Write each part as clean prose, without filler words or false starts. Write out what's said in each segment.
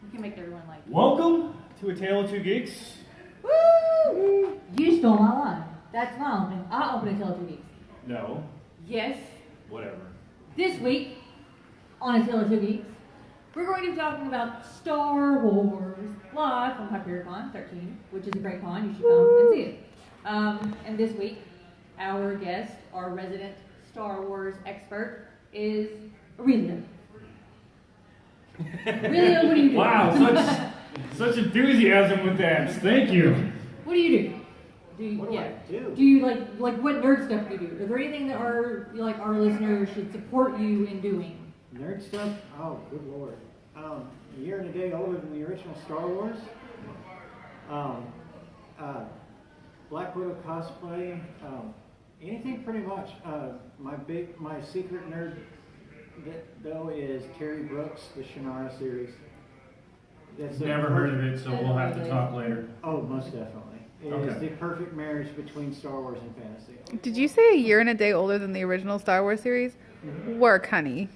You can make everyone like you. Welcome to A Tale of Two Geeks. Woo! You stole my line. That's my opening. I'll open A Tale of Two Geeks. No. Yes. Whatever. This week, on A Tale of Two Geeks, we're going to be talking about Star Wars live from Hypericon 13, which is a great con. You should come and see it. And this week, our guest, our resident Star Wars expert, is Aurelia. Aurelia, what do you do? Wow, such enthusiasm with that. Thank you. What do you do? What do I do? Do you like what nerd stuff do you do? Is there anything that our listeners should support you in doing? Nerd stuff? Oh, good lord. A year and a day older than the original Star Wars. Black Widow cosplay. Anything pretty much. My secret nerd though is Terry Brooks, the Shannara series. That's Never heard of it, so we'll have to talk later. Oh, most definitely. It is the perfect marriage between Star Wars and fantasy. Did you say a year and a day older than the original Star Wars series? Work, honey.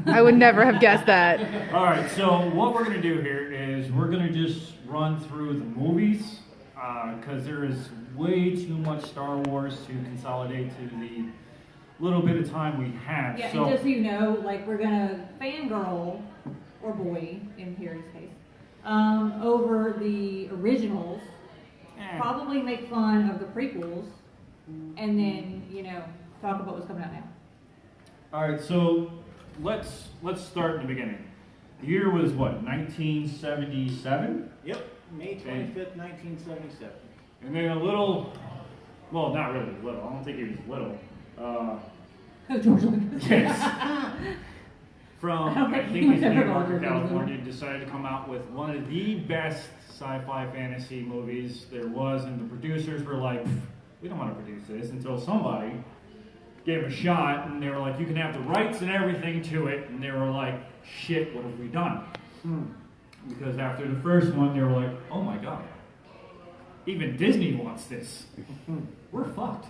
I would never have guessed that. All right, so what we're going to do here is we're going to just run through the movies because there is way too much Star Wars to consolidate to the little bit of time we have. Yeah, so, and just so you know, we're gonna fangirl, or boy in Harry's case, over the originals. Probably make fun of the prequels, and then talk about what's coming out now. All right, so let's start in the beginning. The year was what, 1977? Yep, May 25th, 1977. And then a little, well, not really little. I don't think he was little. George Lucas. Yes. From, I think he's never New York or bothered with California, decided to come out with one of the best sci-fi fantasy movies there was, and the producers were like, we don't want to produce this, until somebody gave him a shot, and they were like, you can have the rights and everything to it, and they were like, shit, what have we done? Because after the first one, they were like, oh my god, even Disney wants this. We're fucked.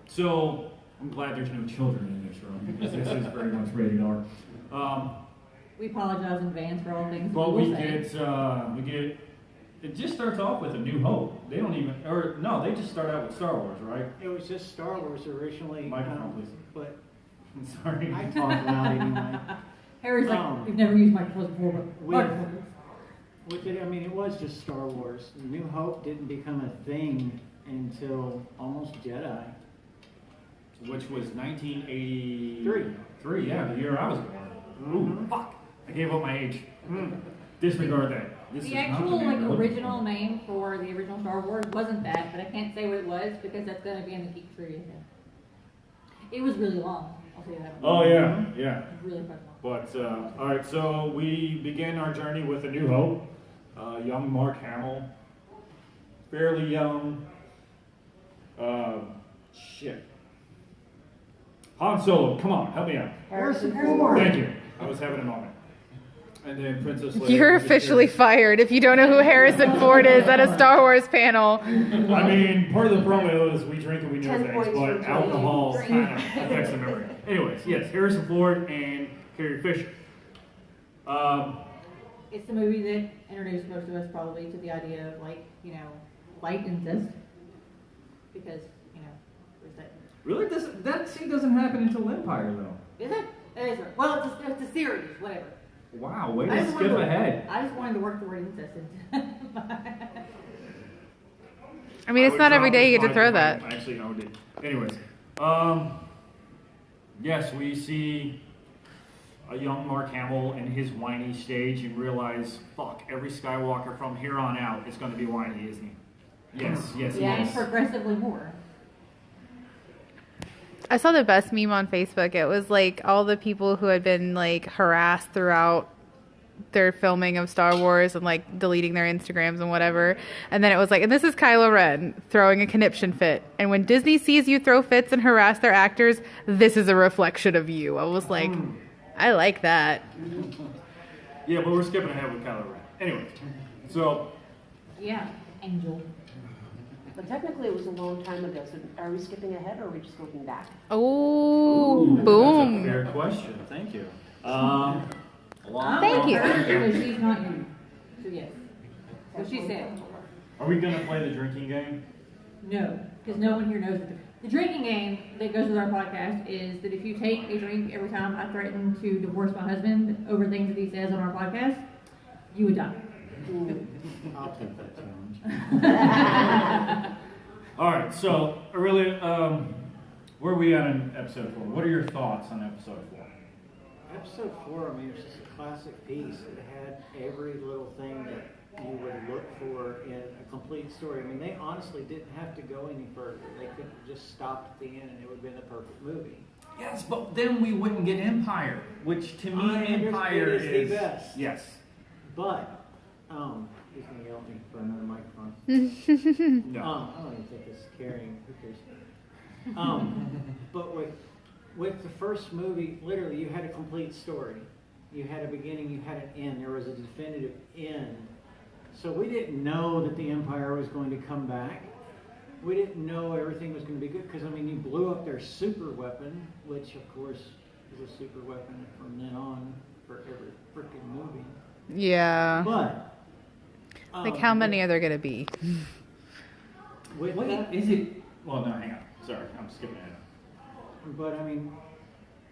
So I'm glad there's no children in this room because this is very much rated R. We apologize in advance for all things. But we get. It just starts off with A New Hope. They don't even, or no, they just start out with Star Wars, right? It was just Star Wars originally. Microphone, please. But I'm sorry. I talk loud anyway. Harry's like, we've never used microphones before, but microphones. With it, I mean, it was just Star Wars. New Hope didn't become a thing until almost Jedi. Which was 1983. Yeah, the year I was born. Ooh, fuck. I gave up my age. Disregard that. This The is not actual the name of it. original name for the original Star Wars wasn't that, but I can't say what it was because that's going to be in the Geeks trivia. It was really long. I'll say that. Oh yeah. It was really fucking long. But all right, so we begin our journey with A New Hope. Young Mark Hamill, fairly young. Shit. Han Solo, come on, help me out. Harrison Ford. Thank you. I was having a moment. And then Princess Leia. You're officially fired if you don't know who Harrison Ford is at a Star Wars panel. I mean, part of the promo is we drink and we know things, but alcohol kind of affects the memory. Anyways, yes, Harrison Ford and Carrie Fisher. It's the movie that introduced most of us probably to the idea of light incest. Because, there's that. Really? That scene doesn't happen until Empire, though. Is it? It is. Well, it's a series, whatever. Wow, way to skip ahead. I just wanted to work the word incest into. I mean, it's not every day you get to throw that. I actually owned it. Anyways, yes, we see a young Mark Hamill in his whiny stage and realize, fuck, every Skywalker from here on out is going to be whiny, isn't he? Yes, Yeah, and yes. progressively more. I saw the best meme on Facebook. It was like all the people who had been harassed throughout their filming of Star Wars and deleting their Instagrams and whatever. And then it was and this is Kylo Ren throwing a conniption fit. And when Disney sees you throw fits and harass their actors, this is a reflection of you. I was like, I like that. Yeah, but we're skipping ahead with Kylo Ren. Anyway, so. Yeah, Angel. But technically it was a long time ago, so are we skipping ahead or are we just looking back? Oh, boom. That's a fair question. Thank you. Thank here. Because she's not here. So yes. So she said. Are we gonna play the drinking game? No, because no one here knows it. The drinking game that goes with our podcast is that if you take a drink every time I threaten to divorce my husband over things that he says on our podcast, you would die. I'll take that challenge. All right, so Aurelia, where are we at in episode 4? What are your thoughts on episode 4? Episode 4, I mean, it's just a classic piece. It had every little thing that you would look for in a complete story. I mean, they honestly didn't have to go any further. They could have just stopped at the end and it would have been a perfect movie. Yes, but then we wouldn't get Empire, which to me, I understand Empire it is the is best. Yes. But, he's going to yell at me for another microphone. No. I don't even think it's carrying. Who cares? But with the first movie, literally, you had a complete story. You had a beginning, you had an end. There was a definitive end. So we didn't know that the Empire was going to come back. We didn't know everything was going to be good because, I mean, you blew up their super weapon, which, of course, is a super weapon from then on for every freaking movie. Yeah. But Like, how many are there going to be? with Wait, that, is it? Well, no, hang on. Sorry, I'm skipping ahead. but I mean,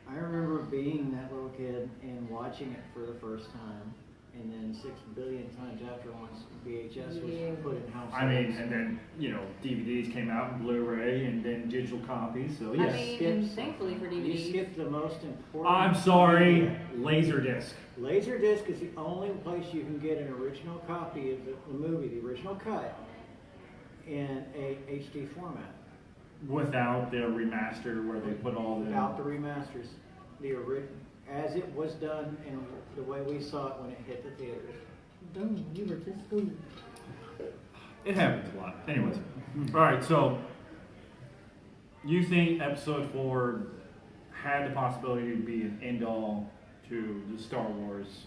I remember being that little kid and watching it for the first time, and then 6 billion times after once VHS was put in households. I mean, and then, DVDs came out and Blu-ray and then digital copies, so yes. I mean, and thankfully for You DVDs. skipped the most important. I'm sorry, Laserdisc. Laserdisc is the only place you can get an original copy of the movie, the original cut, in a HD format. Without the remaster where they put all the... Without the remasters, as it was done and the way we saw it when it hit the theaters. Boom, you were to school. It happens a lot. Anyways. All right, so you think episode 4 had the possibility to be an end-all to the Star Wars?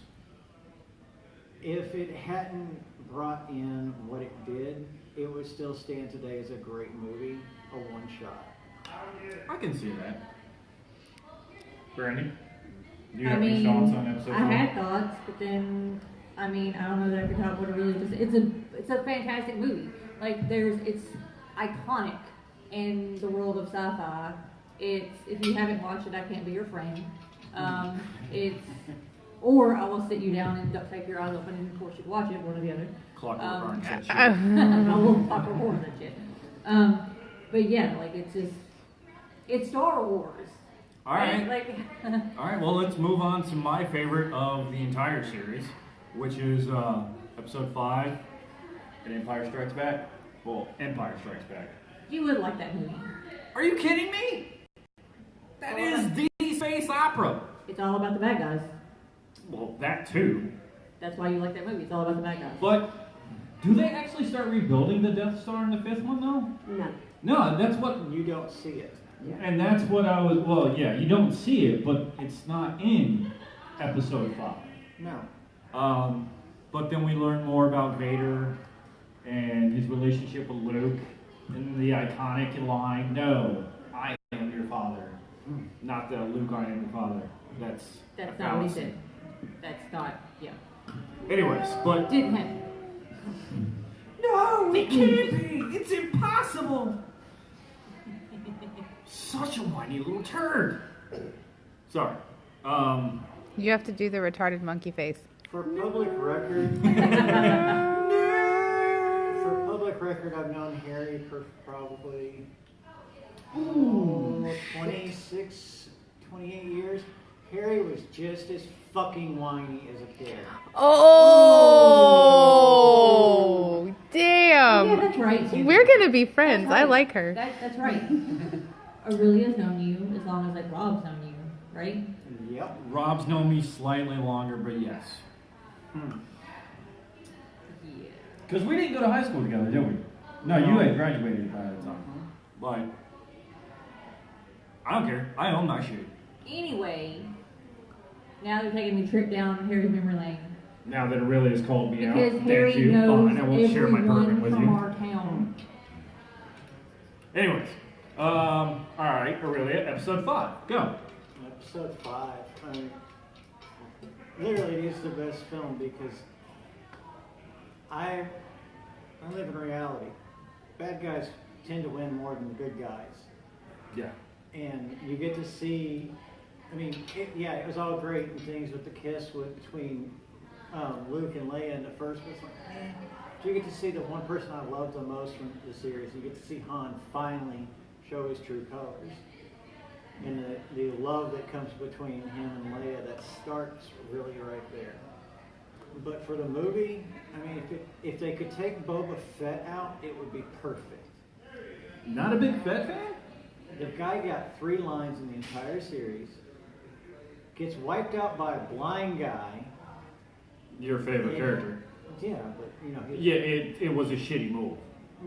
If it hadn't brought in what it did, it would still stand today as a great movie, a one-shot. I can see that. Brandy? Do you I have any mean, thoughts on episode 4? I had thoughts, but then, I mean, I don't know that I could talk what it really just. It's a fantastic movie. Like, it's iconic in the world of sci-fi. If you haven't watched it, I can't be your friend. Or I will sit you down and duct tape your eyes open and force you to watch it, one or the other. Clockwork Orange, that shit. I will Clockwork Orange that shit. But yeah, like, it's Star Wars. All right. Like, All right, well, let's move on to my favorite of the entire series, which is episode 5, and Empire Strikes Back. Well, Empire Strikes Back. you would like that movie. Are you kidding me? That is the space opera. It's all about the bad guys. Well, that too. That's why you like that movie. It's all about the bad guys. But do they actually start rebuilding the Death Star in the 5th one, though? No. No, that's what... You don't see it. And that's what I was... Well, yeah, you don't see it, but it's not in episode 5. No. But then we learn more about Vader and his relationship with Luke, and the iconic line, "No, I am your father." Not the Luke, "I am your father." That's That's a not what he fallacy. said. That's not, yeah. Anyways, but Didn't happen. no, it can't be. It's impossible. Such a whiny little turd. Sorry. You have to do the retarded monkey face. For public record, I've known Harry for probably 26, 28 years. Harry was just as fucking whiny as a kid. Oh, Yeah, damn. that's right. We're going to be friends. That's right. I like her. That's right. Aurelia's known you as long as, like, Rob's known you, right? Yep. Rob's known me slightly longer, but yes. Yeah. Because we didn't go to high school together, did we? No, you had graduated by that time. But I don't care. I own my shit. Anyway, now they're taking the trip down Harry's memory lane. Now that Aurelia has called me out, Because thank Harry you. knows Fine, I won't share my bourbon everyone with from you. our town. Anyways, all right, Aurelia, episode 5, go. Episode 5. literally, it is the best film because I live in reality. Bad guys tend to win more than good guys. Yeah. And you get to see, I mean, it was all great and things with the kiss between Luke and Leia in the first, but it's like, man, you get to see the one person I loved the most from the series. You get to see Han finally show his true colors. And the love that comes between him and Leia, that starts really right there. But for the movie, I mean, if they could take Boba Fett out, it would be perfect. Not a big Fett fan? The guy got 3 lines in the entire series, gets wiped out by a blind guy. Your favorite character. Yeah, but you know. Yeah, it was a shitty move.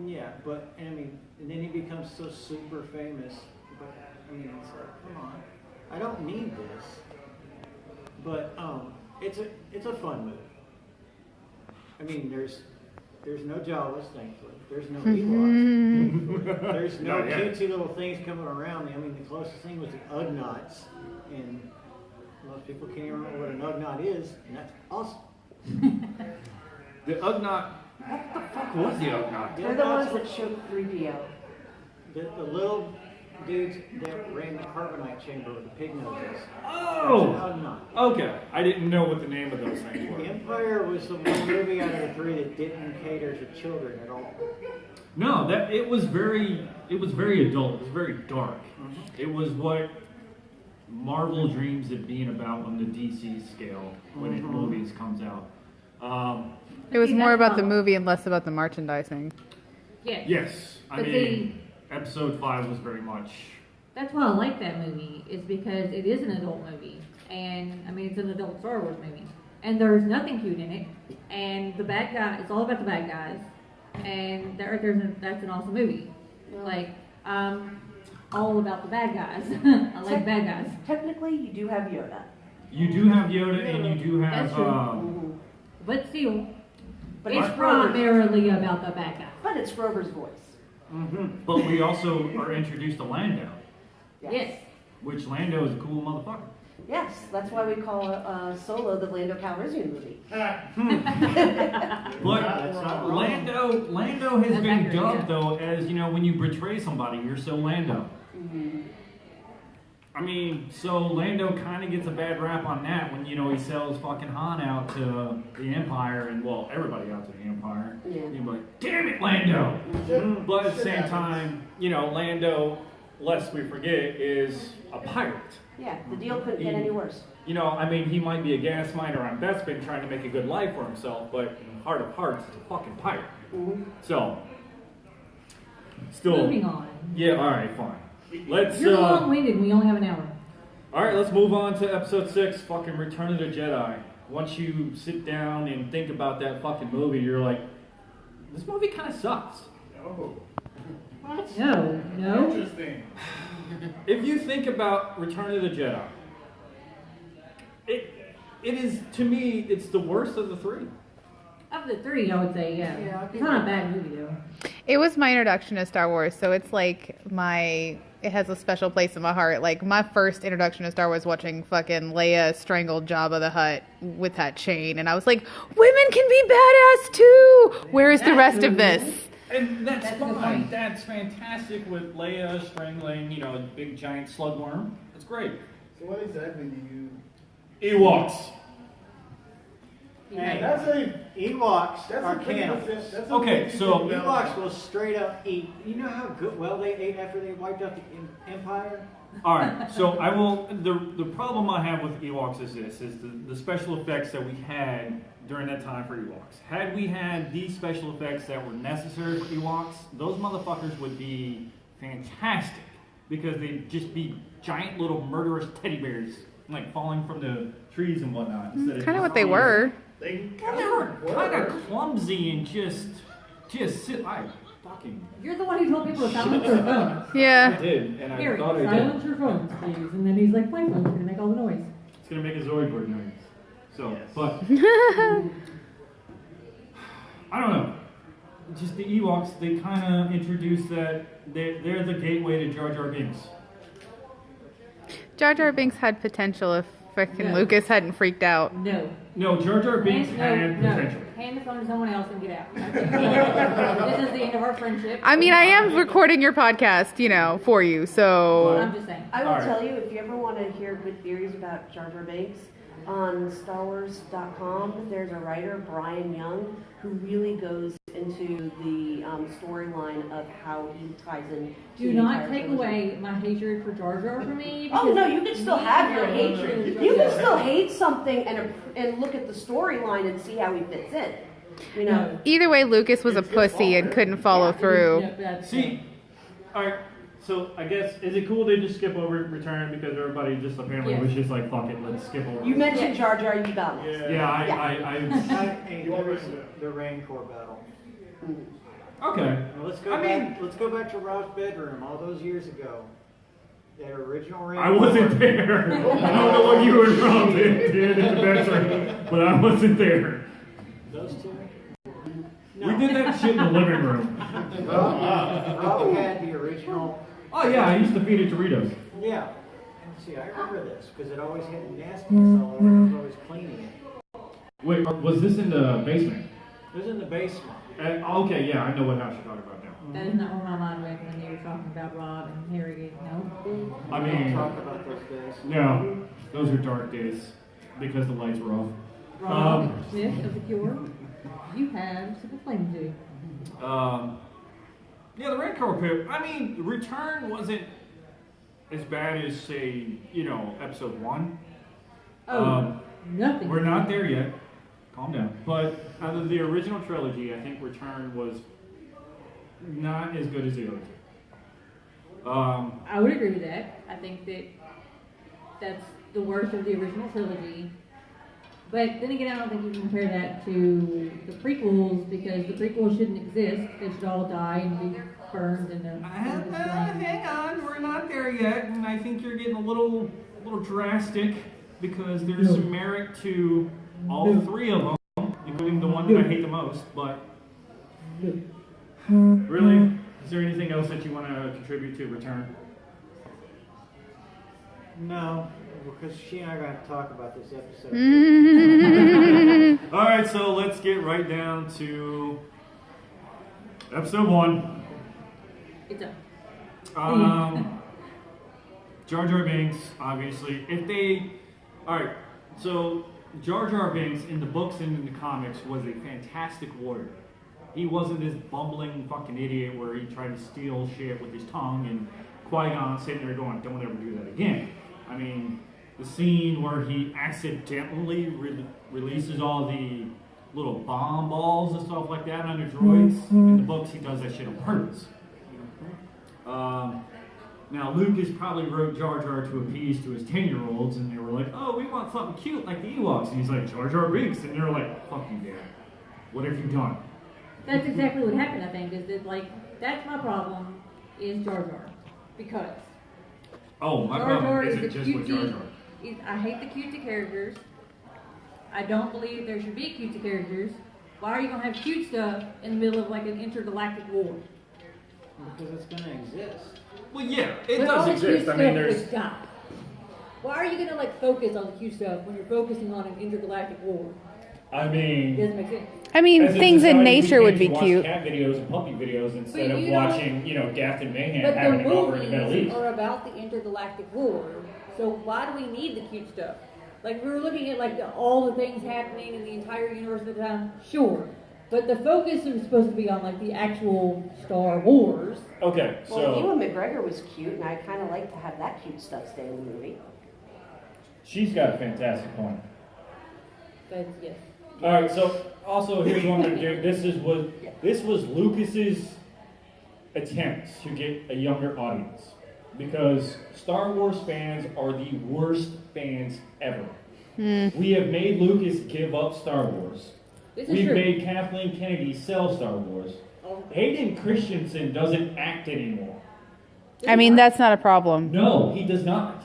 Yeah, but I mean, and then he becomes so super famous. But I mean, it's like, come on, I don't need this. But it's a fun movie. I mean, there's no Jawas, thankfully. There's no Ewoks. There's no cutesy little things coming around me. I mean, the closest thing was the Ugnaughts, and most people can't even remember what an Ugnaught is, and that's awesome. The Ugnaught. What the fuck was the Ugnaught? They're the ones that shoot 3PO. The little dudes that ran the carbonite chamber with the pig noses. Oh! That's an Ugnaught. Okay, I didn't know what the name of those things were. Empire was the one movie out of the 3 that didn't cater to children at all. No, it was very adult. It was very dark. It was what Marvel dreams of being about on the DC scale when it movies comes out. It was more about the movie and less about the merchandising. Yeah. Yes, I But mean, Episode 5 was very much. That's why I like that movie, is because it is an adult movie. And, I mean, it's an adult Star Wars movie. And there's nothing cute in it. And the bad guy, it's all about the bad guys. And that's an awesome movie. Like, all about the bad guys. I like bad guys. Technically, you do have Yoda. You do have Yoda and you do have. That's true. But still, But it's it's Grover's, primarily about the bad guys. but it's Grover's voice. But we also are introduced to Lando, Yes. which Lando is a cool motherfucker. Yes, that's why we call Solo the Lando Calrissian movie. But That's not wrong. Lando has That's been accurate, dubbed yeah. though as, you know, when you betray somebody, you're so Lando. I mean, so Lando kind of gets a bad rap on that when, you know, he sells fucking Han out to the Empire and, well, everybody out to the Empire. Yeah. And you're like, damn it, Lando! But at the same time, you know, Lando, lest we forget, is a pirate. Yeah, the deal couldn't get any worse. You know, I mean, he might be a gas miner on Bespin trying to make a good life for himself, but in heart of hearts, he's a fucking pirate. So, still. Moving on. Yeah, alright, fine. Let's, You're long-winded. We only have an hour. Alright, let's move on to episode 6, fucking Return of the Jedi. Once you sit down and think about that fucking movie, you're like, this movie kind of sucks. Oh, What? No. interesting. If you think about Return of the Jedi, it is, to me, it's the worst of the 3. Of the 3, I would say, yeah. Yeah, I It's think not a bad movie, though. It was my introduction to Star Wars, so it's like it has a special place in my heart. Like, my first introduction to Star Wars watching fucking Leia strangle Jabba the Hutt with that chain, and I was like, women can be badass too! Where is the rest of this? And that's That's a good fine. point. That's fantastic with Leia strangling, you know, a big giant slugworm. That's great. So what exactly do Ewoks. Hey, That's a Ewoks that's are a pretty cannibals. good- that's a Okay, pretty so good Ewoks balance. will straight up eat. You know how well they ate after they wiped out the Empire? All right, so I will. The problem I have with Ewoks is this: is the special effects that we had during that time for Ewoks. Had we had these special effects that were necessary for Ewoks, those motherfuckers would be fantastic because they'd just be giant little murderous teddy bears, like falling from the trees and whatnot. Instead Kind of what they just- were. They Well, they were kind of clumsy and just sit. I fucking You're the one who told people to silence their phones. Yeah. did, and I Harry, thought I did. silence your phones, please. And then he's like, my phone's going to make all the noise. It's gonna make a Zoidberg noise. So, Yes. but I don't know. Just the Ewoks, they kind of introduced that they're the gateway to Jar Jar Binks. Jar Jar Binks had potential if fucking No. Lucas hadn't freaked out. No. No, Jar Jar Binks had potential. Hand the phone to someone else and get out. Okay. This is the end of our friendship. I mean, I am recording your podcast, you know, for you, so. I'm just saying. I will Alright. tell you, if you ever want to hear good theories about Jar Jar Binks, on StarWars.com, there's a writer, Brian Young, who really goes into the storyline of how he ties in. Do not take away my hatred for Jar Jar from me. Oh because no, you can still me have your and hatred. You can still hate something and look at the storyline and see how he fits in. You know. Either way, Lucas was a pussy and couldn't follow through. See, alright, so I guess, is it cool to just skip over Return because everybody just apparently Yes. was just like, fuck it, let's skip over You it. mentioned Jar Jar, you got it. Yeah, Hey, there was the Rancor battle. okay. Now let's go I back. mean- Let's go back to Rob's bedroom all those years ago. That original Rancor. I wasn't there. I don't know what you and Rob did in the bedroom, but I wasn't there. Those two. We did that shit in the living room. Rob had the original. Oh yeah, I used to feed it Doritos. Yeah. See, I remember this because it always had nastiness all over. I was always cleaning it. Wait, was this in the basement? It was in the basement. Okay, yeah, I know what house you're talking about now. That is not where my mind went when you were talking about Rob and Harry. No. I We don't mean, talk about those days. no, those are dark days because the lights were off. Rob Smith of the Cure. You have Simple Flame too. Yeah, the Rancor pit. I mean, Return wasn't as bad as, say, episode 1. Oh, nothing. We're not there yet. Calm down. But out of the original trilogy, I think Return was not as good as the other two. I would agree with that. I think that that's the worst of the original trilogy. But then again, I don't think you can compare that to the prequels because the prequels shouldn't exist. They should all die and be burned in the Hang on, we're not there yet, and I think you're getting a little drastic because there's some merit to all three of them, including the one that I hate the most. But really, is there anything else that you want to contribute to Return? No, because she and I are going to talk about this episode. All right, so let's get right down to episode 1. It's a Jar Jar Binks, obviously. Alright, so Jar Jar Binks in the books and in the comics was a fantastic warrior. He wasn't this bumbling fucking idiot where he tried to steal shit with his tongue and Qui-Gon sitting there going, don't ever do that again. I mean, the scene where he accidentally releases all the little bomb balls and stuff like that on the droids, in the books he does that shit on purpose. Now, Lucas probably wrote Jar Jar to appease to his 10-year-olds, and they were like, oh, we want something cute like the Ewoks. And he's like, Jar Jar Binks. And they're like, fuck you, Dad. What have you done? That's exactly what happened, I think, is that, that's my problem, is Jar Jar. Because Oh, my Jar Jar problem is isn't the just with Jar cutesy. Jar. I hate the cutesy characters. I don't believe there should be cutesy characters. Why are you going to have cute stuff in the middle of like an intergalactic war? Because it's going to exist. Well, yeah, it But all does the cute exist. I stuff mean, there's... would stop. Why are you going to like focus on the cute stuff when you're focusing on an intergalactic war? I It mean... doesn't make sense. I mean, as a things in society, nature we would be need to watch cute. cat videos and puppy videos instead But of you know- watching, Death and Mayhem But the happening over in the Middle movies East. are about the intergalactic war. So why do we need the cute stuff? Like we were looking at like all the things happening in the entire universe at the time. Sure. But the focus is supposed to be on like the actual Star Wars. Okay, Well, so Ewan McGregor was cute, and I kind of like to have that cute stuff stay in the movie. she's got a fantastic point. But yes. All right, so also here's what I'm gonna do. This was Lucas's attempt to get a younger audience because Star Wars fans are the worst fans ever. We have made Lucas give up Star Wars. This is We've true. made Kathleen Kennedy sell Star Wars. Hayden Christensen doesn't act anymore. I mean, that's not a problem. No, he does not.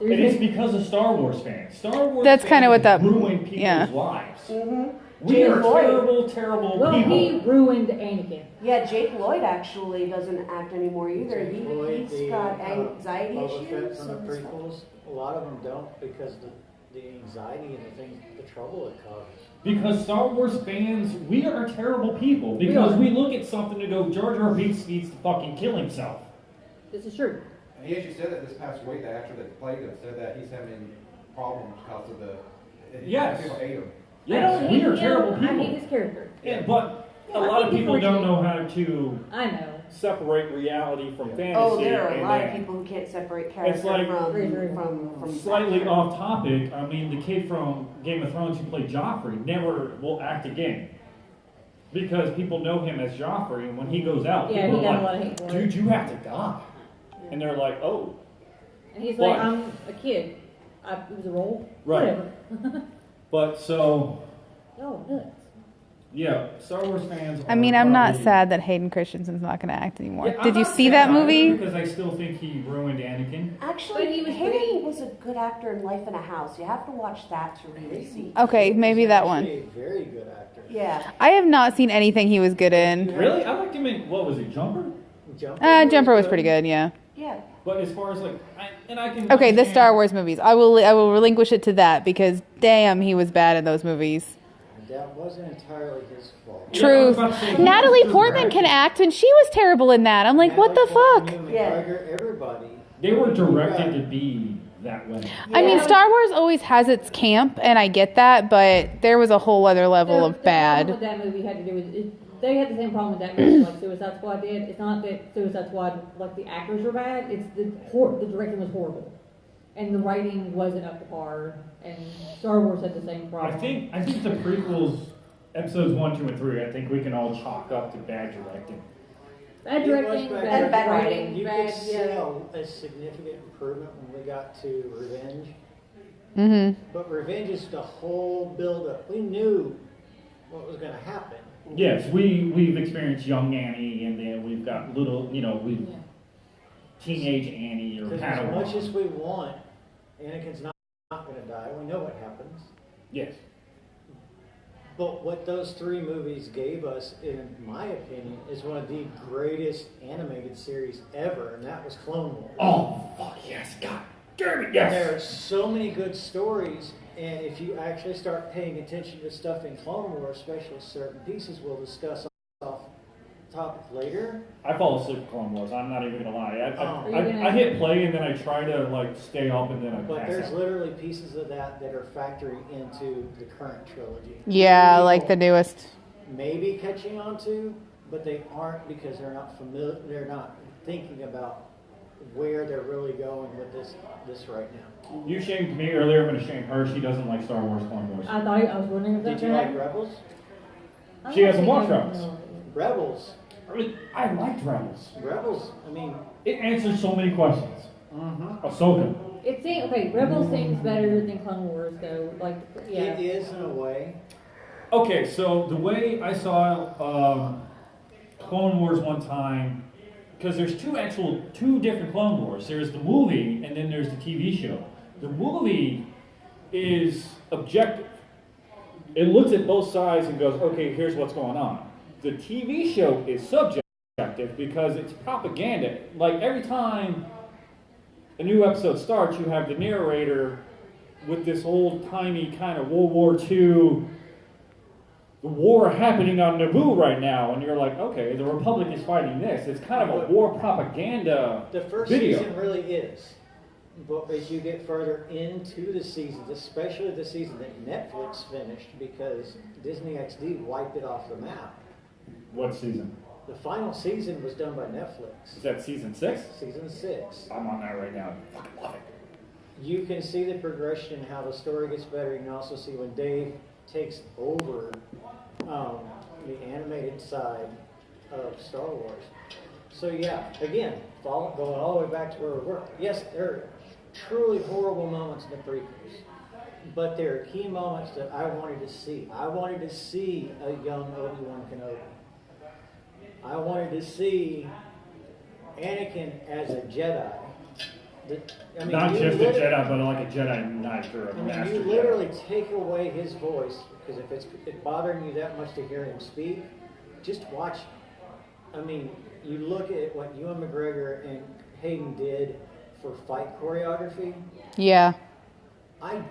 And it's because of Star Wars fans. Star Wars That's fans kinda what that- ruin people's yeah. lives. Mm-hmm. We Jake are Lloyd. terrible Well, people. he ruined Anakin. Yeah, Jake Lloyd actually doesn't act anymore either. Jake Lloyd, He's the, got anxiety Boba Fett issues. from the and stuff. prequels. A lot of them don't because the anxiety and the things, the trouble it causes. Because Star Wars fans, we are terrible people. Because we look at something and go, Jar Jar Binks needs to fucking kill himself. This is true. And he actually said that this past week, the actor that played him said that he's having problems because of the. Yes. People hate him. Yes, we are terrible I hate people. his character. Yeah, but Yeah, a I lot of think people don't differentiate. know how to I know. separate reality from fantasy. Oh, there are a and lot of that. people who can't separate character It's like from Slightly actor. off topic, I mean, the kid from Game of Thrones who played Joffrey never will act again. Because people know him as Joffrey, and when he goes out, Yeah, people he are got a lot of like, hate for it. dude, you have to die. And they're like, oh. And he's Why? like, I'm a kid. It was a role. Right. Whatever. But so, Oh, nuts. yeah, Star Wars fans I mean, I'm not probably- sad that Hayden Christensen's not going to act anymore. Yeah, I'm Did you not see sad that either movie? Because I still think he ruined Anakin. Actually, But he was Hayden pretty- was a good actor in Life in a House. You have to watch that to really see. Okay, maybe that one. He's actually a very good actor. Yeah. I have not seen anything he was good in. Really? I liked him in, what was it, Jumper? Jumper was pretty good, yeah. Yeah. But as far as like, I can. Okay, the understand- Star Wars movies. I will relinquish it to that because damn, he was bad in those movies. That wasn't entirely his fault. Yeah, I was Truth. about to say, he Natalie was Portman directed. can act, and she was terrible in that. I'm like, what the fuck? Yeah. Everybody. They were directed to be that way. I mean, Yeah. Star Wars always has its camp, and I get that, but there was a whole other level of The problem bad. with that movie had to do with they had the same problem with that movie like Suicide Squad did. It's not that Suicide Squad, like the actors were bad. It's the directing was horrible, and the writing wasn't up to par. And Star Wars had the same problem. I think the prequels, episodes 1, 2, and 3, I think we can all chalk up to bad directing. bad It directing, was bad, bad writing, writing. You bad could see yeah. a significant improvement when we got to Revenge. Mm-hmm. But Revenge is the whole build-up. We knew what was going to happen. Yes, we've experienced young Annie, and then we've got little, we've Yeah. teenage Annie or Because as much as Padawan. we want, Anakin's not going to die. We know what happens. Yes. But what those three movies gave us, in my opinion, is one of the greatest animated series ever, and that was Clone Wars. Oh fuck yes, God damn it, And yes. there are so many good stories, and if you actually start paying attention to stuff in Clone Wars, especially certain pieces we'll discuss off topic later. I fall asleep with Clone Wars. I'm not even gonna lie. Are you gonna- I hit play and then I try to like stay up and then I But pass there's out. literally pieces of that are factoring into the current trilogy. Yeah, People like the newest. maybe catching on to, but they aren't because they're not familiar. They're not thinking about where they're really going with this right now. You shamed me earlier. I'm gonna shame her. She doesn't like Star Wars, Clone Wars. I was wondering if Did that's you like Rebels? She hasn't watched Rebels. Rebels. I mean, I liked Rebels. Rebels. I mean, It answers so many questions. Ahsoka. It seems okay. Rebels seems better than Clone Wars, though. Like, yeah. it is in a way. Okay, so the way I saw Clone Wars one time, because there's two different Clone Wars. There's the movie and then there's the TV show. The movie is objective. It looks at both sides and goes, okay, here's what's going on. The TV show is subjective because it's propaganda. Like every time a new episode starts, you have the narrator with this old-timey kind of World War II, the war happening on Naboo right now, and you're like, okay, the Republic is fighting this. It's kind of a war propaganda The first video. season really is. But as you get further into the seasons, especially the season that Netflix finished, because Disney XD wiped it off the map. What season? The final season was done by Netflix. Is that season 6? Season 6. I'm on that right now. I fucking love it. You can see the progression, how the story gets better. You can also see when Dave takes over the animated side of Star Wars. So yeah, again, going all the way back to where we were. Yes, there are truly horrible moments in the prequels, but there are key moments that I wanted to see. I wanted to see a young Obi-Wan Kenobi. I wanted to see Anakin as a Jedi. Not you just a literally- Jedi, but like a Jedi Knight or a I mean, Master you Jedi. literally take away his voice, because if it's bothering you that much to hear him speak, just watch him. I mean, you look at what Ewan McGregor and Hayden did for fight choreography. Yeah. I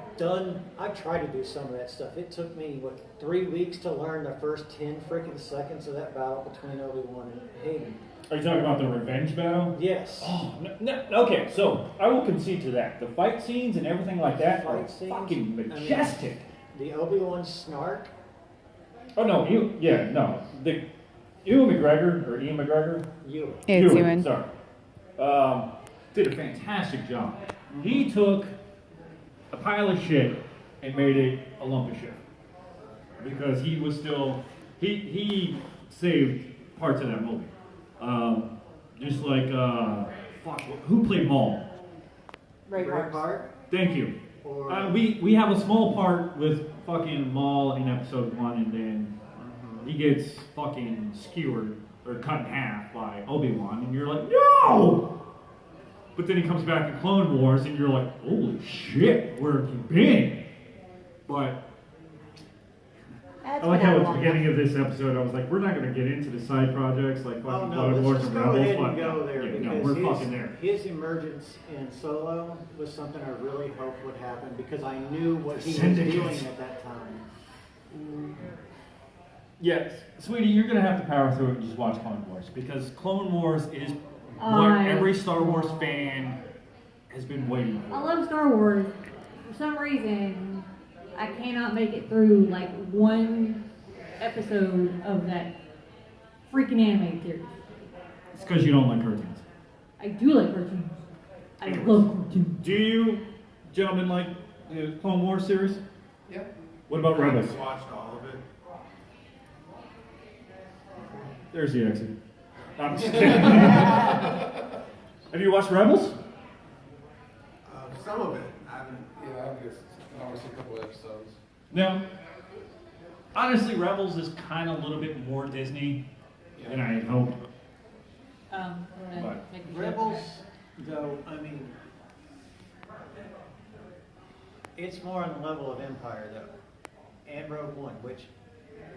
tried to do some of that stuff. It took me, 3 weeks to learn the first 10 freaking seconds of that battle between Obi-Wan and Hayden. Are you talking about the revenge battle? Yes. Oh, no, okay, so I will concede to that. The fight scenes and everything like that are Fight scenes, fucking majestic. The Obi-Wan snark. Oh, no, the Ian McGregor? It's Ewan. Sorry. Did a fantastic job. He took a pile of shit and made it a lump of shit. Because he was still, he saved parts of that movie. Just like, who played Maul? Ray Park. Park. Thank you. Or We have a small part with fucking Maul in episode 1, and then he gets fucking skewered or cut in half by Obi-Wan, and you're like, no! But then he comes back in Clone Wars, and you're like, holy shit, where have you been? But That's I like been how out at the long beginning of this episode, I was like, we're not going to get into the side projects like oh fucking no, Clone let's Wars just and go Rebels, ahead but and go there yeah, no, because we're fucking there. his emergence in Solo was something I really hoped would happen because I knew what he was Syndicate. doing at that time. Yes, sweetie, you're gonna have to power through it and just watch Clone Wars because Clone Wars is what I every Star Wars love- fan has been waiting I for. love Star Wars. For some reason, I cannot make it through like one episode of that freaking anime series. It's because you don't like cartoons. I do like cartoons. I love cartoons. Do you, gentlemen, like the Clone Wars series? Yeah. What about I Rebels? haven't watched all of it. There's the exit. I'm just kidding. Have you watched Rebels? Some of it. I haven't. Yeah, I've just only seen a couple of episodes. No. Honestly, Rebels is kind of a little bit more Disney than I had hoped. But Rebels, though, I mean, it's more on the level of Empire, though, and Rogue One, which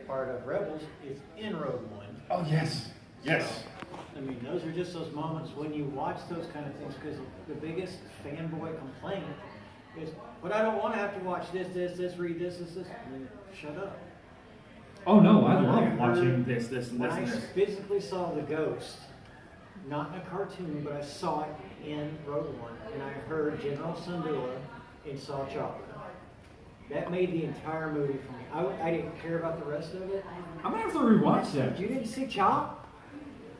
part of Rebels is in Rogue One. Oh yes, yes. I mean, those are just those moments when you watch those kind of things, because the biggest fanboy complaint is, but I don't want to have to watch this, read this. I mean, shut up. Oh no, I When love heard- watching this, and When this, I and this. physically saw the ghost, not in a cartoon, but I saw it in Rogue One, and I heard General Syndulla and saw Chopper. That made the entire movie for me. I didn't care about the rest of it. I'm gonna have to rewatch that. You didn't see Chop?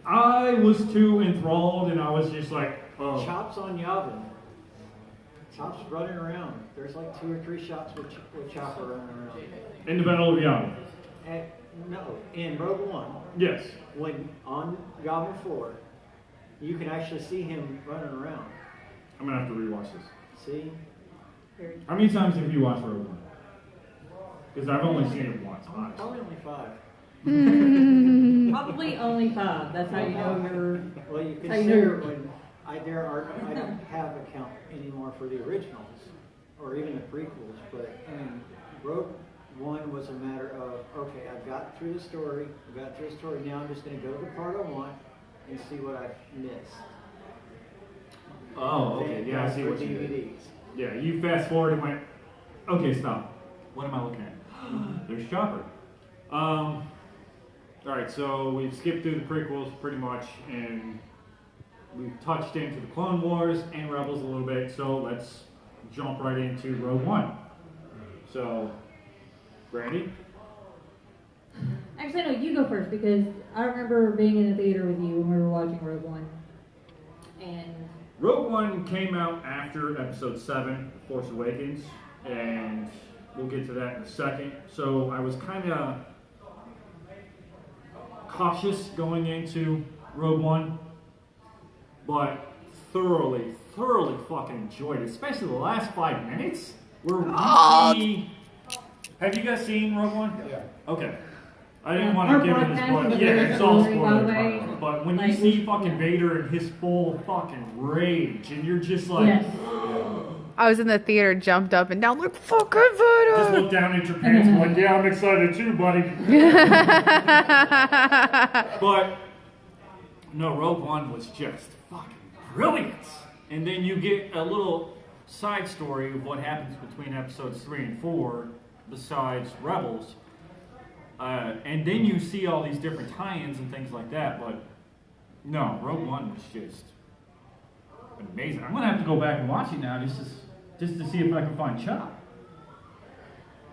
I was too enthralled, and I was just like, oh. Chop's on Yavin. Chop's running around. There's like 2 or 3 shots with Chopper running around. In the Battle of Yavin. No, in Rogue One, Yes. when on Yavin 4, you can actually see him running around. I'm gonna have to rewatch this. See? How many times have you watched Rogue One? Because I've only seen it once, honestly. Probably only 5. Probably only 5. That's how you know you're. Well, you How you consider know? when I don't have a count anymore for the originals or even the prequels, but I mean, Rogue One was a matter of, okay, I've got through the story, now I'm just going to go to the part I want and see what I've missed. Oh, okay, yeah, I see For what you did. DVDs. Yeah, you fast forward and went, okay, stop. What am I looking at? There's Chopper. Alright, so we've skipped through the prequels pretty much, and we've touched into the Clone Wars and Rebels a little bit, so let's jump right into Rogue One. So, Brandy? Actually, no, you go first because I remember being in the theater with you when we were watching Rogue One. And Rogue One came out after Episode 7, Force Awakens, and we'll get to that in a second. So I was kind of cautious going into Rogue One, but thoroughly fucking enjoyed it, especially the last 5 minutes. Where we see... Have you guys seen Rogue One? Yeah. Okay. I didn't want Our to give it a podcast spoiler. is Yeah, very it's all spoilery, by the way. spoiler. But when you Like, see fucking Vader in his full fucking rage, and you're just like... yes. I was in the theater, jumped up and down, like, fucking Just Vader! look down at your pants and like, yeah, I'm excited too, buddy. But, no, Rogue One was just fucking brilliant. and then you get a little side story of what happens between episodes 3 and 4, besides Rebels. And then you see all these different tie-ins and things like that, but no, Rogue One was just amazing. I'm gonna have to go back and watch it now just to see if I can find Chop.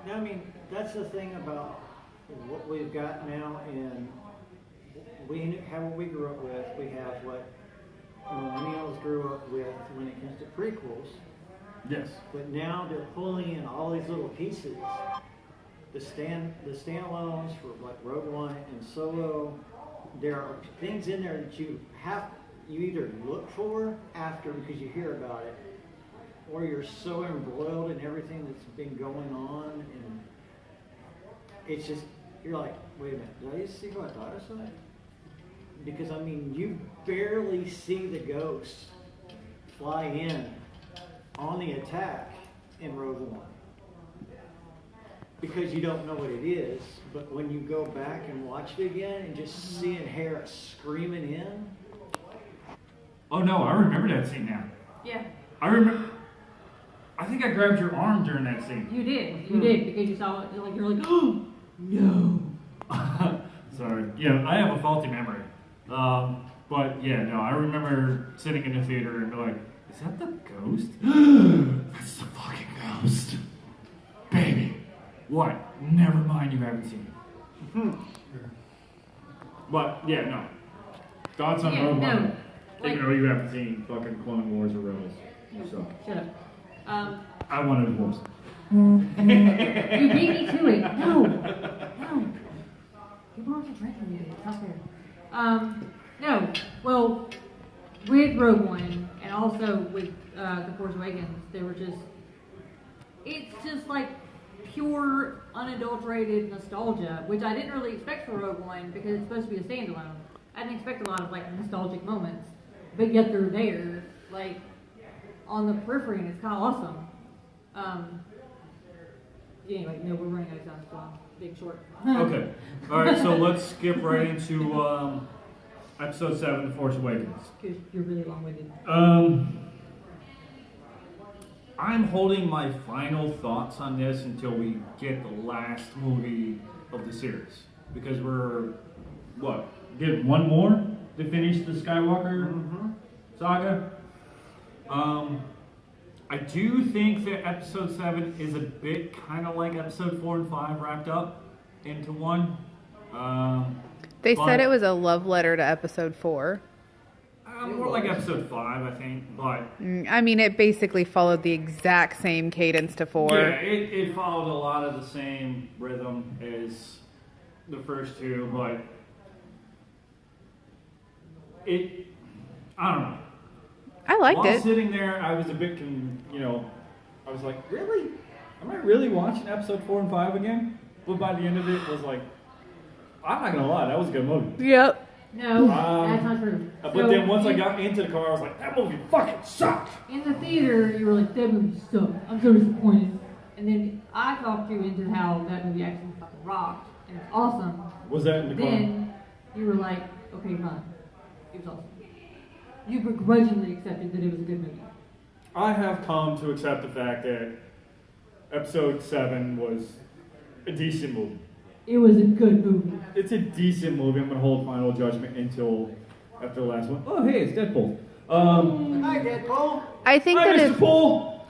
No, I mean, that's the thing about what we've got now, and how we grew up with. We have what millennials grew up with when it comes to prequels. Yes. But now they're pulling in all these little pieces. The standalones for like Rogue One and Solo. There are things in there that you either look for after because you hear about it, or you're so embroiled in everything that's been going on, and it's just, you're like, wait a minute, did I just see who I thought I saw? Because, I mean, you barely see the ghosts fly in on the attack in Rogue One. Because you don't know what it is, but when you go back and watch it again and just seeing Hera screaming in. Oh no, I remember that scene now. Yeah. I think I grabbed your arm during that scene. You did, because you saw it, you're like, oh, no. Sorry. Yeah, I have a faulty memory. But yeah, no, I remember sitting in the theater and be like, is that the ghost? That's the fucking ghost. Baby. What? Never mind, you haven't seen it. But yeah, no. Thoughts on Rogue One? Even though you haven't seen fucking Clone Wars or Rebels. So. Shut up. I want a divorce. You beat me to it. No. People aren't drinking with it. It's not fair. No. Well, with Rogue One and also with The Force Awakens, it's just like pure, unadulterated nostalgia, which I didn't really expect for Rogue One because it's supposed to be a standalone. I didn't expect a lot of like nostalgic moments, but yet they're there, like on the periphery, and it's kind of awesome. Anyway, no, we're running out of time, so big short. Okay. All right, so let's skip right into episode 7, The Force Awakens. Because you're really long-winded. I'm holding my final thoughts on this until we get the last movie of the series. Because we're, getting one more to finish the Skywalker saga? I do think that episode 7 is a bit kind of like episode 4 and 5 wrapped up into one. They said it was a love letter to episode 4. More like episode 5, I think, but... I mean, it basically followed the exact same cadence to 4. Yeah, it followed a lot of the same rhythm as the first two, but... I don't know. I liked While it. sitting there, I was a bit, I was like, really? Am I really watching episode 4 and 5 again? But by the end of it, it was like, I'm not going to lie, that was a good movie. Yep. No, that's not true. But then once I got into the car, I was like, that movie fucking sucked. In the theater, you were like, that movie sucked. I'm so disappointed. And then I talked you into how that movie actually fucking rocked, and it's awesome. Was that in the car? Then you were like, okay, fine. It was awesome. You begrudgingly accepted that it was a good movie. I have come to accept the fact that episode 7 was a decent movie. It was a good movie. It's a decent movie. I'm going to hold final judgment until after the last one. Oh, hey, it's Deadpool. Hi, Deadpool. I think Hi, that Mr. Pool.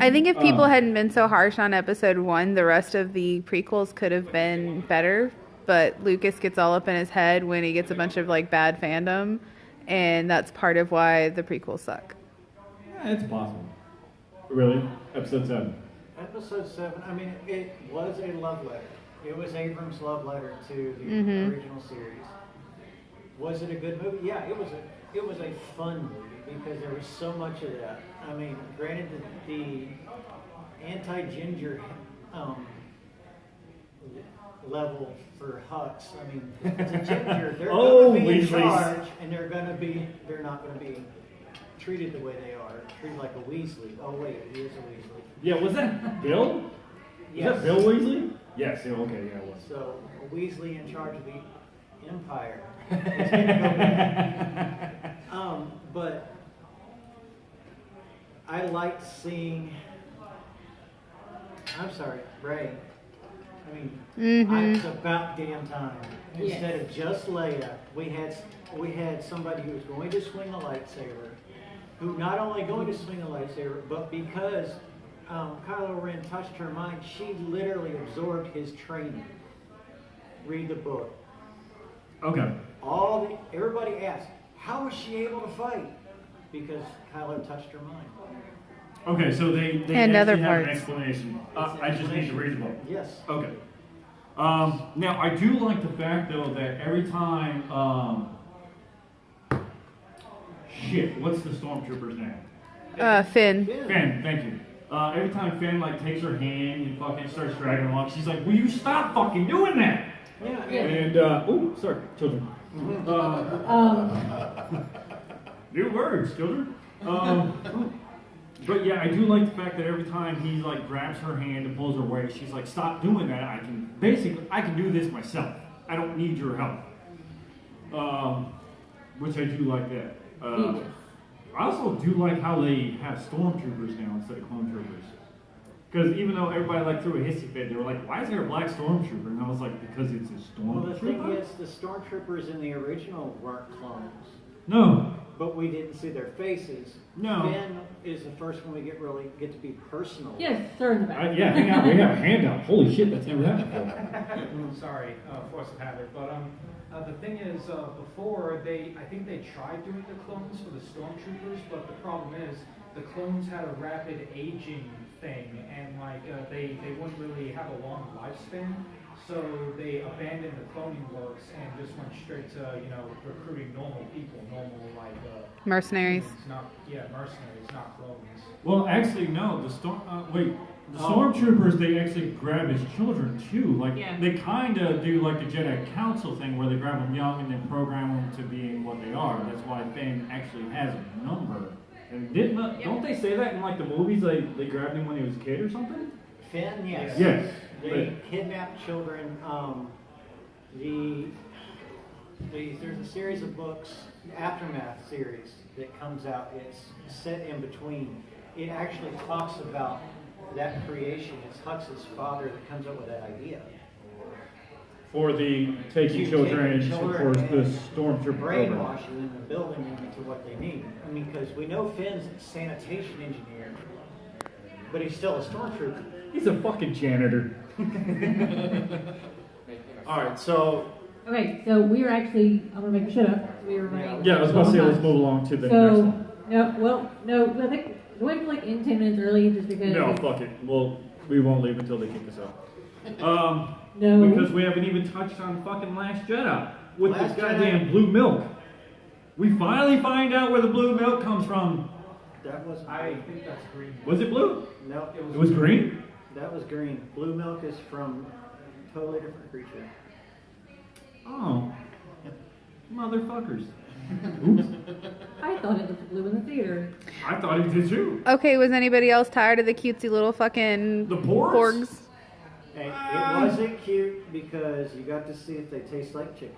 I think if people hadn't been so harsh on episode 1, the rest of the prequels could have been better. But Lucas gets all up in his head when he gets a bunch of like bad fandom, and that's part of why the prequels suck. Yeah, it's possible. Really? Episode 7. Episode 7, I mean, it was a love letter. It was Abrams' love letter to the original series. Was it a good movie? Yeah, it was a fun movie because there was so much of that. I mean, granted the anti-ginger level for Hux. I mean, it's a ginger. They're going to be in charge, and they're not going to be treated the way they are. Treated like a Weasley. Oh wait, he is a Weasley. Yeah, was that Bill? Yes. Was that Bill Weasley? Yes. Yeah, okay, yeah, it was. So a Weasley in charge of the Empire. But I liked seeing. I'm sorry, Ray. I mean, it's about damn time. Instead of just Leia, we had somebody who was going to swing a lightsaber, who not only going to swing a lightsaber, but because Kylo Ren touched her mind, she literally absorbed his training. Read the book. Okay. Everybody asked, how was she able to fight? Because Kylo touched her mind. Okay, so they And actually other have an parts. explanation. I just need to read the book. Yes. Okay. Now, I do like the fact, though, that every time... what's the stormtrooper's name? Finn. Finn, thank you. Every time Finn, takes her hand and fucking starts dragging her along, she's like, will you stop fucking doing that? Yeah. And, sorry, children. New words, children. But yeah, I do like the fact that every time he grabs her hand and pulls her away, she's like, stop doing that. I can do this myself. I don't need your help. Which I do like that. I also do like how they have stormtroopers now instead of clone troopers. Because even though everybody threw a hissy fit, they were like, why is there a black stormtrooper? And I was like, because it's a stormtrooper. Well, the thing is, the stormtroopers in the original weren't clones. No. But we didn't see their faces. No. Finn is the first one we get to be personal. Yes, sir, in the back. Yeah, hang on, we have a handout. Holy shit, that's never happened before. Sorry, force of habit. But the thing is, before I think they tried doing the clones for the stormtroopers, but the problem is the clones had a rapid aging thing, and they wouldn't really have a long lifespan. So they abandoned the cloning works and just went straight to recruiting normal people, Mercenaries. humans, mercenaries, not clones. Well, actually, no. The stormtroopers, they actually grab his children too. They kind of do the Jedi Council thing, where they grab them young and then program them to being what they are. That's why Finn actually has a number. And don't they say that in the movies? They grabbed him when he was a kid or something? Finn, yes. Yes. They kidnapped children. There's a series of books, the Aftermath series, that comes out. It's set in between. It actually talks about that creation. It's Hux's father that comes up with that idea. For the taking children for the stormtrooper program. Brainwashing them and building them into what they need. I mean, because we know Finn's a sanitation engineer, but he's still a stormtrooper. He's a fucking janitor. Alright, so... Okay, so we were actually, I'm going to make a shut up. We were running. Yeah, I was about to say, let's move along to the next one. I think we went in 10 minutes early just because. No, fuck it. Well, we won't leave until they kick us out. No. Because we haven't even touched on fucking Last Jedi with Last this goddamn blue milk. We finally find out where the blue milk comes from. That was. I think that's green. Was it blue? No, It was green? that was green. Blue milk is from a totally different creature. Oh. Motherfuckers. Oops. I thought it looked blue in the theater. I thought it did too. Okay, was anybody else tired of the cutesy little fucking The porgs? And it wasn't cute because you got to see if they taste like chicken.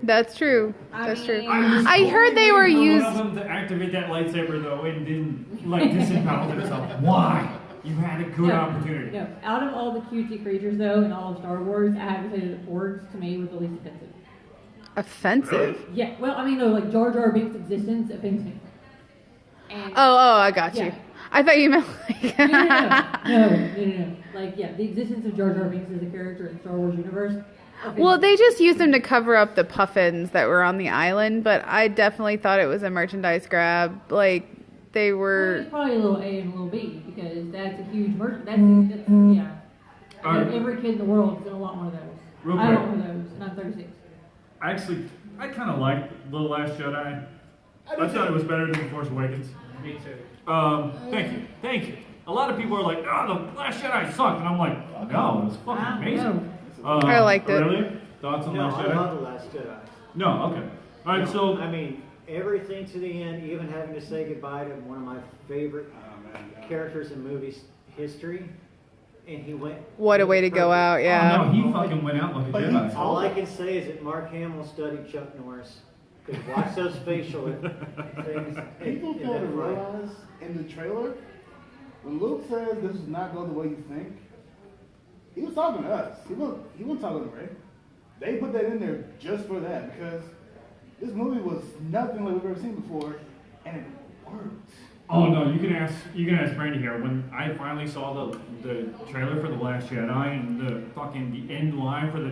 That's true. That's true. mean- I heard they were used. One of them to activate that lightsaber though and didn't disembowel themselves. Why? You had a good opportunity. No, out of all the cutesy creatures though in all of Star Wars, I have to say that the porgs to me was the least offensive. Offensive. Yeah, well, I mean, no, Jar Jar Binks' existence offends me. And Oh, I got you. Yeah. I thought you meant no. The existence of Jar Jar Binks as a character in the Star Wars universe. offends Well, me. they just used them to cover up the puffins that were on the island, but I definitely thought it was a merchandise grab. They Well, were. it's probably a little A and a little B because that's a huge that's yeah. All right. Every kid in the world is gonna want one of those. Real I quick. want one of those, and I'm 36. Actually, I kind of liked The Last Jedi. I thought it was better than The Force Awakens. Me too. Thank you. A lot of people are like, oh, The Last Jedi sucked. And I'm like, no, it was fucking amazing. I liked it. Really? Thoughts on No, Last I Jedi? love The Last Jedi. No, okay. All right, No, so... I mean, everything to the end, even having to say goodbye to one of my favorite characters in movies history, and he went. What a way to go out, yeah. Oh, no, he fucking went out like a Jedi. All I can say is that Mark Hamill studied Chuck Norris. Because watch those facial things. People in fail to that fight. realize in the trailer when Luke says this does not go the way you think, he was talking to us. He wasn't talking to Ray. They put that in there just for that because this movie was nothing like we've ever seen before, and it worked. Oh no, you can ask Brandy here. When I finally saw the trailer for The Last Jedi, and the end line for the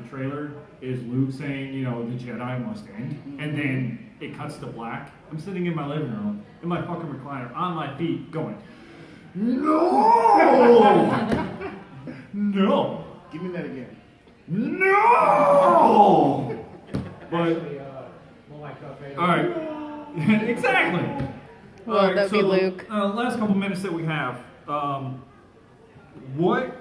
trailer is Luke saying, you know, the Jedi must end, and then it cuts to black. I'm sitting in my living room in my fucking recliner on my feet, going, no, no, Give me that again. no. But Actually, more like Vader. all right, exactly. Well, All right, that'd be so Luke. The last couple minutes that we have, what?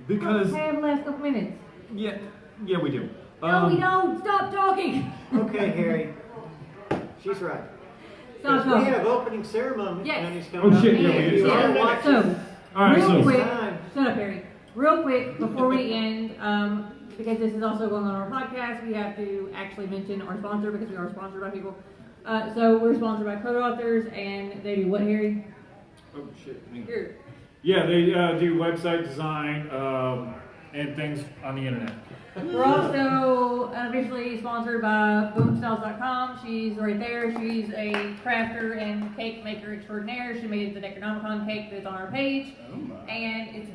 Because I have the last couple minutes. yeah, we do. No, we don't. Stop talking. Okay, Harry. She's right. Stop We talking. have opening ceremony Yes. when he's coming Oh, shit, up. yeah, If we you do. are watching, So, All right, real so quick, Time. shut up, Harry. Real quick, before we end, because this is also going on our podcast, we have to actually mention our sponsor because we are sponsored by people. So we're sponsored by Code Authors, and they do what, Harry? oh shit. Here. Yeah, they do website design and things on the internet. We're also unofficially sponsored by boomstyles.com. She's right there. She's a crafter and cake maker extraordinaire. She made the Necronomicon cake that's on our page. And it's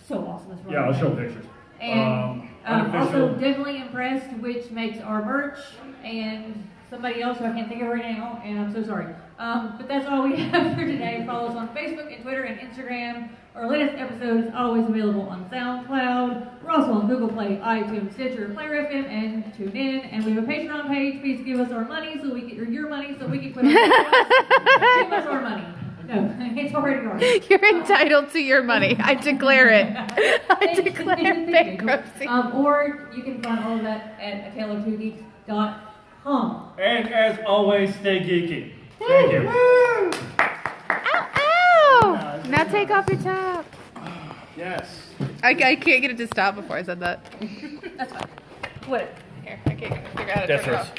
so awesome. It's really Yeah, I'll show nice. pictures. And also Unofficial. definitely impressed, which makes our merch, and somebody else who I can't think of right now, and I'm so sorry. But that's all we have for today. Follow us on Facebook and Twitter and Instagram. Our latest episode is always available on SoundCloud. We're also on Google Play, iTunes, Stitcher, Player FM, and TuneIn. And we have a Patreon page. Please give us our money so we can, or your money so we can quit. Give us our money. No, it's already ours. You're entitled to your money. I declare it. I declare bankruptcy. Or you can find all of that at ataleoftwogeeks.com. And as always, stay geeky. Thank you. Ow, ow! Now take off your top. Yes. I can't get it to stop before I said that. That's fine. What? Here, I can't figure out how to turn it off.